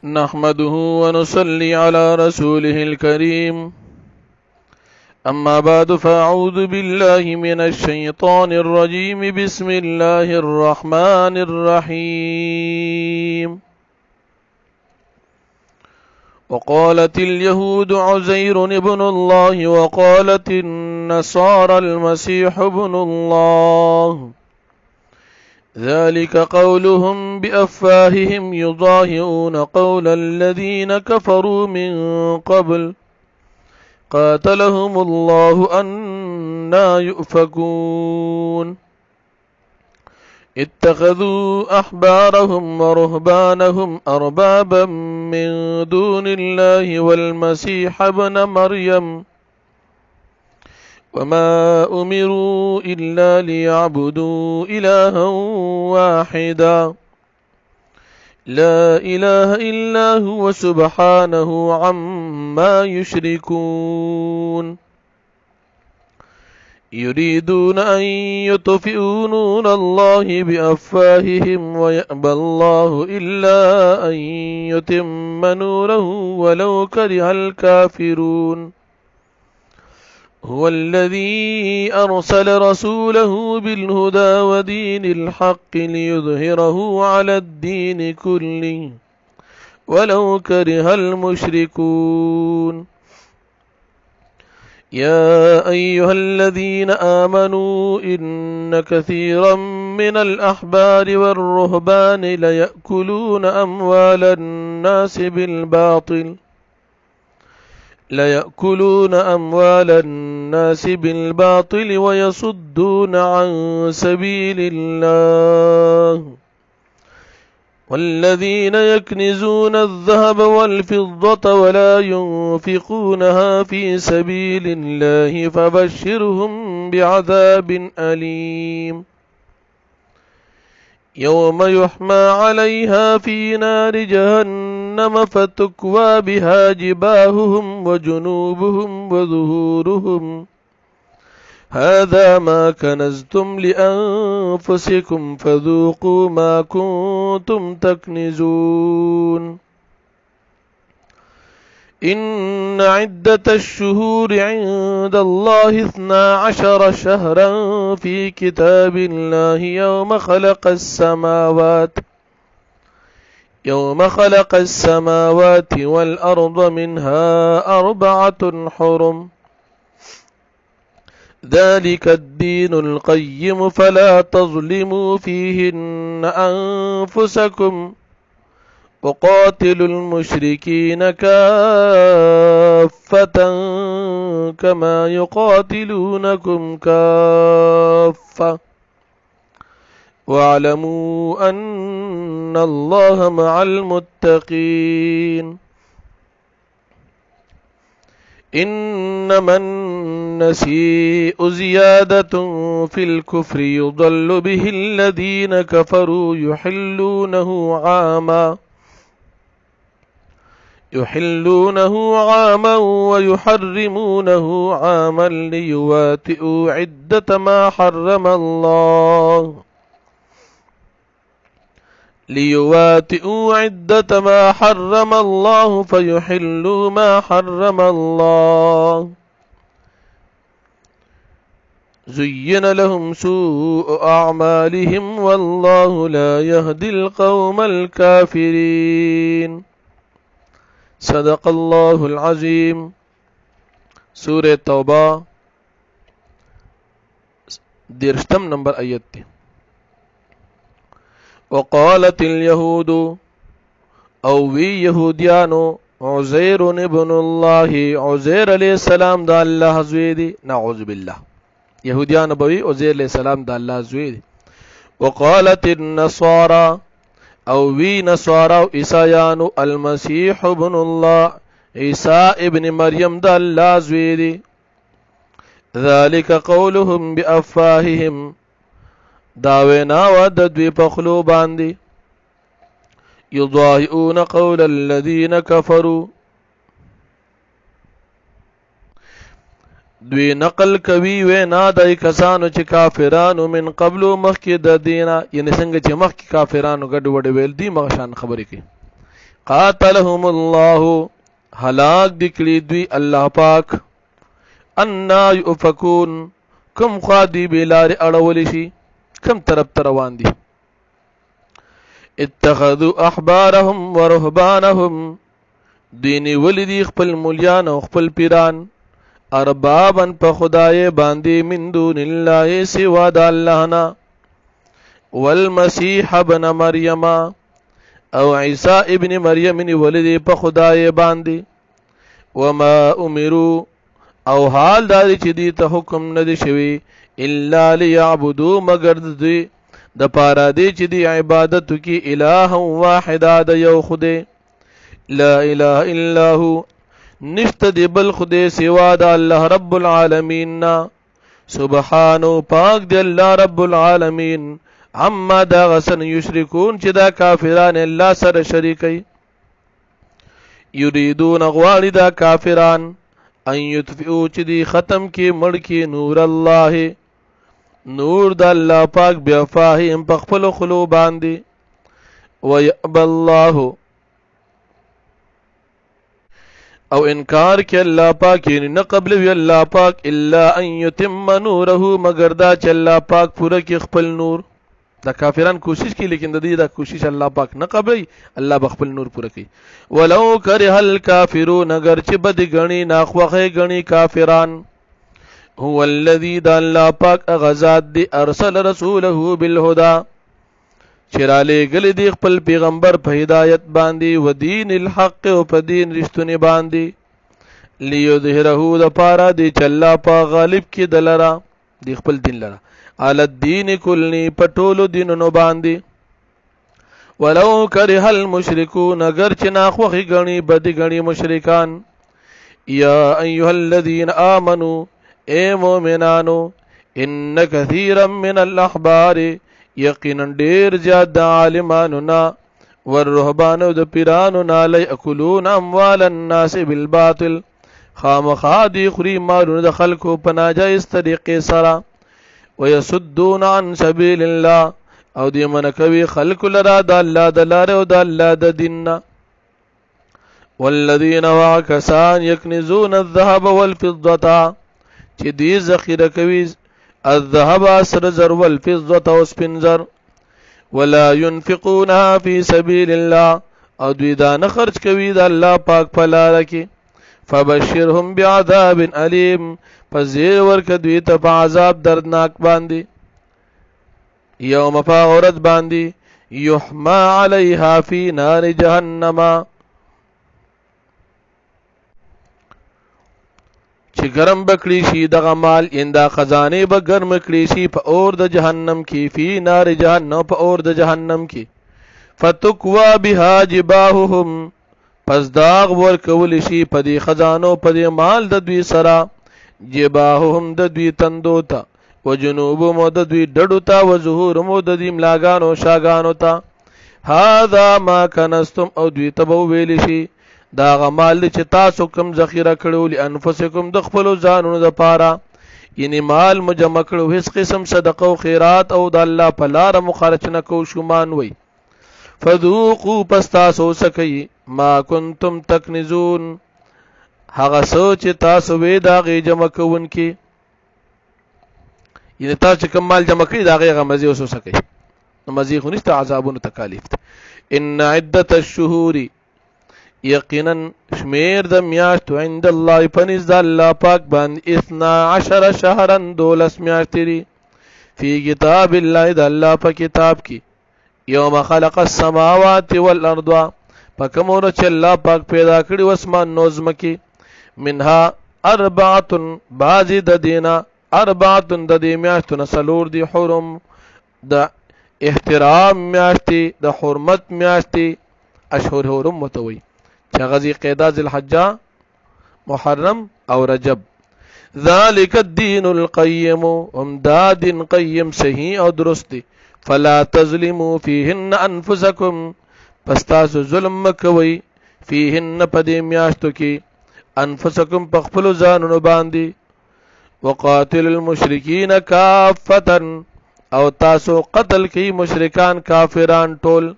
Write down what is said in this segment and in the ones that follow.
نحمده ونصلي على رسوله الكريم. أما بعد فأعوذ بالله من الشيطان الرجيم. بسم الله الرحمن الرحيم. وقالت اليهود عزير ابن الله وقالت النصارى المسيح ابن الله، ذلك قولهم بأفواههم يضاهئون قول الذين كفروا من قبل قاتلهم الله أنى يؤفكون. اتخذوا أحبارهم ورهبانهم أربابا من دون الله والمسيح ابن مريم وما أمروا إلا ليعبدوا إلها واحدا لا إله إلا هو سبحانه عما يشركون. يريدون أن يطفئوا نور الله بأفواههم ويأبى الله إلا أن يتم نوره ولو كره الكافرون. هو الذي أرسل رسوله بالهدى ودين الحق ليظهره على الدين كله ولو كره المشركون. يا أيها الذين آمنوا إن كثيرا من الأحبار والرهبان ليأكلون أموال الناس بالباطل ويصدون عن سبيل الله. والذين يكنزون الذهب والفضة ولا ينفقونها في سبيل الله فبشرهم بعذاب أليم. يوم يحمى عليها في نار جهنم فتكوى بها جباههم وجنوبهم وظهورهم هذا ما كنزتم لأنفسكم فذوقوا ما كنتم تكنزون. إن عدة الشهور عند الله 12 شهرا في كتاب الله يوم خلق السماوات والأرض منها 4 حرم ذلك الدين القيم فلا تظلموا فيهن أنفسكم وقاتلوا المشركين كافة كما يقاتلونكم كافة واعلموا أن الله مع المتقين. إنما النسيء زيادة في الكفر يضل به الذين كفروا يحلونه عاما ويحرمونه عاما ليواتئوا عدة ما حرم الله فيحلوا ما حرم الله. زين لهم سوء أعمالهم والله لا يهدي القوم الكافرين. صدق الله العظيم. سورة توبہ 13 نمبر آیت تھی. وقالت اليهود او وی یهودیانو عزیر ابن الله عزیر علیہ السلام دا اللہ زوی دی. نعوذ باللہ. یهودیانو بوی عزیر علیہ السلام دا اللہ زوی دی. وقالت النصارى او وی نصارى عیسایانو المسیح ابن الله عیسی ابن مریم دا اللہ زوی دی. ذلك قولهم بأفواههم داوینا و دوی پخلو باندی. یضاهئون قول الذین کفروا دوی نقل کوي وینا د کسانو چې کافرانو من قبل مخکې د دینا، یعنی څنګه چې مخکې کافرانو ګډ وډ ویل دي مغشان خبرې کوي. قاتلهم الله هلاك دکړي دوی الله پاک انا يؤفكون کم خادي بلار اړول شي کم طرف روان دي اتخذوا احبارهم ورهبانهم دینی ولدی خپل مولیان او خپل پیران اربابا په خدای باندې من دون الله سوا د الله نه والمسيح ابن مریم او عیسی ابن مریم ولدی په خدای باندې وما امروا او حال داری چې دی ته حکم نه دی شوی الا ليعبدوا مگر دی د پاره دی چې دی عبادت کی الہ واحد د یو خدای لا اله الا هو نشت دی بل خدای سوا د الله رب العالمین سبحانه پاک دی الله رب العالمین عما دا غسن یشرکون چې دا کافران الله سره شریکي یریدون غواړي دا کافران ان یطفئوا چې دی ختم کی مړ کی نور الله نور د الله پاک بیا فاهم په خپل خلو باندې ويأبى الله او انکار کې الله پاک نه قبل وی الله پاک الا ان يتم نوره مگر دا چې الله پاک پوره کې خپل نور دا کافران کوشش کوي لیکن د دې دا کوشش الله پاک نه قبلي الله بخپل نور پوره کوي ولو کرہ الکافرون اگر چې بد غني ناخوخه غني کافران هو الذي دا الله پاک غزاد دی ارسل رسوله بالهدى چراله گلی دی خپل پیغمبر په هدایت باندې و دین الحق او په دین رښتونی باندې ليظهره د پارا دی چلا په غالب کې دلرا دی خپل دین لرا علی الدین کلنی پټولو دینونو باندې ولو کرہ المشرکون اگر چې ناخوخي غني بد غني مشرکان یا ایها الذین آمنوا اے مومنانو ان کثیرا من الاحبار یقینا ډیر زیات عالمانو نا والرهبانو د پیرانو نا لیاکلون اموال الناس بالباطل خامخادی خری مالونه د خلکو په ناجایز طریقې سره ويصدون عن سبيل الله او دې منکوي خلق لرا د الله د لارې او د الله د دین والذین واکسان یکنزون الذهب والفضه چې دې ذخیره کوي الذهب اسر زر والفضه او سپنزر ولا ينفقونها في سبيل الله او دوی دا نه خرج کوي د الله پاک په لار کې فبشرهم بعذاب الیم فزیر ورک دوی ته په عذاب دردناک باندې یوم فاورت باندې یحما علیها فی نار جهنم چې ګرم بکړي شي دغه مال اندا خزانه به ګرم کړي شي په اور د جهنم کې فی نار جهنم په اور د جهنم کې فتقوا بها جباههم پس داغ ورکول شي په دې خزانو په دې مال د دوی سره جباههم د دوی تندو ته وجنوب مو د دوی ډډو ته وظهور مو د دې ملاګانو شاګانو ته هاذا ما کنستم او دوی ته ویل شي دا غمال چې تاسو کوم ذخیره کړو لانفسکم د خپل ځانونو د پاره یعنی مال مجمع کړو هیڅ قسم صدقه او خیرات او د الله په لار مخارج نه کو شومان وي فذوقوا پستاسو سکی ما کنتم تکنزون هغه سوچ تاسو وې دا غي جمع کوون کې یعنی تاسو کوم مال جمع کړی دا غي غمزي اوسو سکی نو مزي خو نشته عذابونو تکالیف ان عدت الشهور یقینا شمیر د میاشتو عند الله پنځ د الله پاک باندې 12 شهرا دولس میاشتې فی کتاب الله د الله په کتاب کې یوم خلق السماوات والارض پکمور چې الله پاک پیدا کړی واسمان نوزم کې منها اربعه بعض د دینا اربعه د دې میاشتو نسلور دی حرم د احترام میاشتې د حرمت میاشتې اشهر حرم متوي چې غزي قیدا ذل حجه محرم او رجب ذالک الدین القیم امداد قیم صحیح او درست فلا تظلموا فيهن انفسکم پس تاسو ظلم مکوئ فيهن پدې میاشتو کې انفسکم پخپل ځانونو باندې وقاتل المشرکین کافتا او تاسو قتل کی مشرکان کافران ټول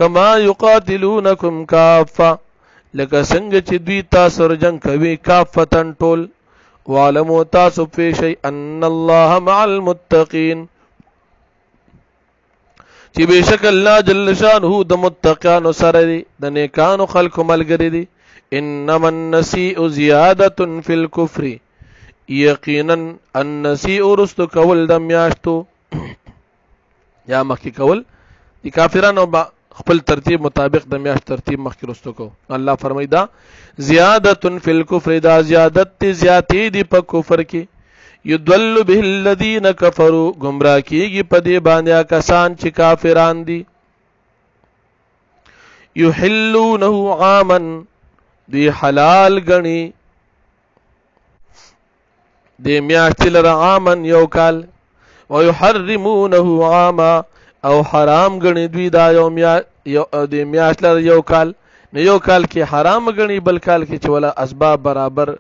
کما یقاتلونکم کافه لکه څنګه چې دوی تاسو سره جنگ کوي کافتن ټول وعلموا تاسو پیشي ان الله مع المتقین چې بشک الله جل شانه د متقینو سره دی د نیکانو خلق ملګری دی انما النسیء زیاده فی الكفر یقینا النسیء رست کول د میاشتو یا مخکې کول د کافرانو خپل ترتیب مطابق د میاشت ترتیب مخکې رستو کو الله فرمایي دا زیادت فی الکفر دا زیادت زیاتی دی په کفر کې یضل به الذین کفروا گمراه کیږي په دې باندې کسان چې کافران دي یحلونه عاما دی حلال غنی دی میاشت لره عاما یو کال ويحرمونه عاما او حرام غنی دوی دا یو د میاشت لره یو کال نه یو کال کې حرام غنی بل کال کې چې ولا اسباب برابر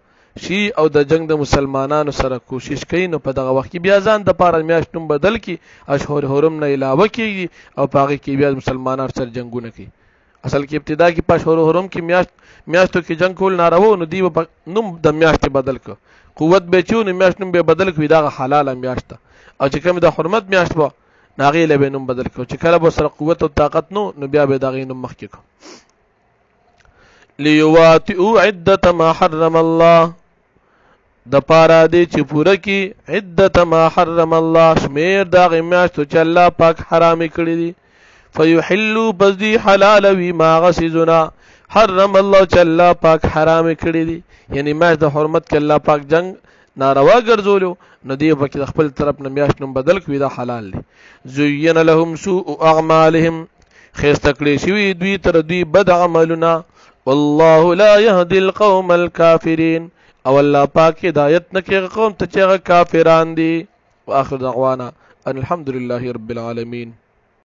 شي او د جنگ د مسلمانانو سره کوشش کوي نو په دغه وخت کې بیا ځان د پاره میاشتوم بدل کی اشهر حرم نه علاوه کیږي او پاغه کې بیا مسلمانانو سره جنگونه کوي اصل کې ابتدا کې په اشهر حرم کې میاشتو کې جنگ کول ناروا نو دی نوم د میاشت بدل ک قوت به چون میاشتوم به بدل کوي دا حلاله میاشت او چې کوم د حرمت میاشت به ناغي له بینم بدل کو چې کله به سره قوت او طاقت نو بیا به دغه نوم مخکې کو لیواتئوا عدة ما حرم الله د پارا دی چې پوره کی عدة ما حرم الله شمیر دغه میاشتو چې الله پاک حرام کړی دي فیحلوا بذی حلال وی ما غسزنا حرم الله چې الله پاک حرام کړی دي یعنی میاشت د حرمت کې الله پاک جنگ ناروا ګرځولو نو دی په خپل طرف نه میاشت نوم بدل کوي دا حلال دي زین لهم سوء اعمالهم خیسته کړی شوی دوی تر دوی بد عملونه والله لا يهدي القوم الكافرين او الله پاک هدایت نه کوي قوم ته چې کافران دي واخر دعوانا ان الحمد لله رب العالمين